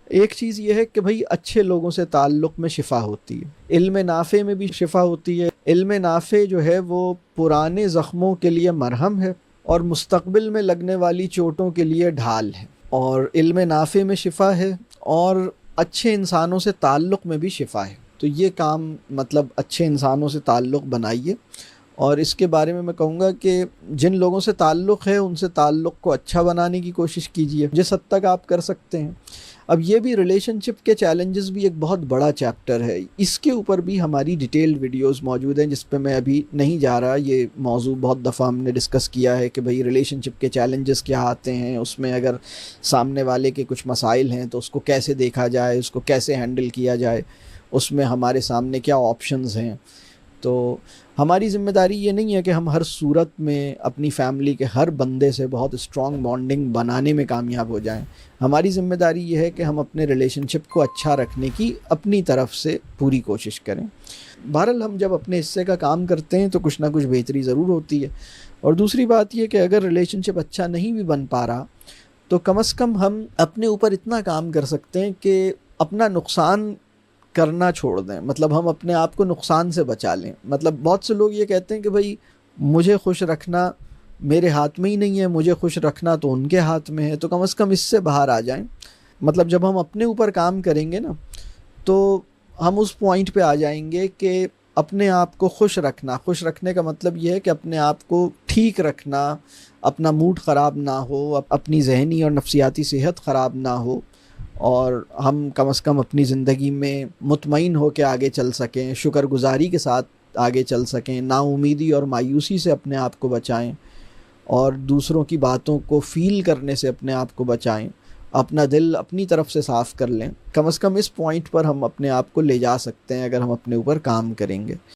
ایک چیز یہ ہے کہ بھئی اچھے لوگوں سے تعلق میں شفا ہوتی ہے، علم نافع میں بھی شفا ہوتی ہے۔ علم نافع جو ہے وہ پرانے زخموں کے لیے مرہم ہے اور مستقبل میں لگنے والی چوٹوں کے لیے ڈھال ہے، اور علم نافع میں شفا ہے اور اچھے انسانوں سے تعلق میں بھی شفا ہے۔ تو یہ کام مطلب اچھے انسانوں سے تعلق بنائیے، اور اس کے بارے میں کہوں گا کہ جن لوگوں سے تعلق ہے ان سے تعلق کو اچھا بنانے کی کوشش کیجیے جس حد تک آپ کر سکتے ہیں۔ اب یہ بھی ریلیشن شپ کے چیلنجز بھی ایک بہت بڑا چیپٹر ہے، اس کے اوپر بھی ہماری ڈیٹیلڈ ویڈیوز موجود ہیں جس پہ میں ابھی نہیں جا رہا۔ یہ موضوع بہت دفعہ ہم نے ڈسکس کیا ہے کہ بھئی ریلیشن شپ کے چیلنجز کیا آتے ہیں، اس میں اگر سامنے والے کے کچھ مسائل ہیں تو اس کو کیسے دیکھا جائے، اس کو کیسے ہینڈل کیا جائے، اس میں ہمارے سامنے کیا آپشنز ہیں۔ تو ہماری ذمہ داری یہ نہیں ہے کہ ہم ہر صورت میں اپنی فیملی کے ہر بندے سے بہت اسٹرانگ بانڈنگ بنانے میں کامیاب ہو جائیں۔ ہماری ذمہ داری یہ ہے کہ ہم اپنے ریلیشن شپ کو اچھا رکھنے کی اپنی طرف سے پوری کوشش کریں۔ بہرحال ہم جب اپنے حصے کا کام کرتے ہیں تو کچھ نہ کچھ بہتری ضرور ہوتی ہے۔ اور دوسری بات یہ کہ اگر ریلیشن شپ اچھا نہیں بھی بن پا رہا تو کم از کم ہم اپنے اوپر اتنا کام کر سکتے ہیں کہ اپنا نقصان کرنا چھوڑ دیں، مطلب ہم اپنے آپ کو نقصان سے بچا لیں۔ مطلب بہت سے لوگ یہ کہتے ہیں کہ بھئی مجھے خوش رکھنا میرے ہاتھ میں ہی نہیں ہے، مجھے خوش رکھنا تو ان کے ہاتھ میں ہے، تو کم از کم اس سے باہر آ جائیں۔ مطلب جب ہم اپنے اوپر کام کریں گے نا تو ہم اس پوائنٹ پہ آ جائیں گے کہ اپنے آپ کو خوش رکھنا، خوش رکھنے کا مطلب یہ ہے کہ اپنے آپ کو ٹھیک رکھنا، اپنا موڈ خراب نہ ہو، اپنی ذہنی اور نفسیاتی صحت خراب نہ ہو، اور ہم کم از کم اپنی زندگی میں مطمئن ہو کے آگے چل سکیں، شکر گزاری کے ساتھ آگے چل سکیں، نا امیدی اور مایوسی سے اپنے آپ کو بچائیں، اور دوسروں کی باتوں کو فیل کرنے سے اپنے آپ کو بچائیں، اپنا دل اپنی طرف سے صاف کر لیں۔ کم از کم اس پوائنٹ پر ہم اپنے آپ کو لے جا سکتے ہیں اگر ہم اپنے اوپر کام کریں گے۔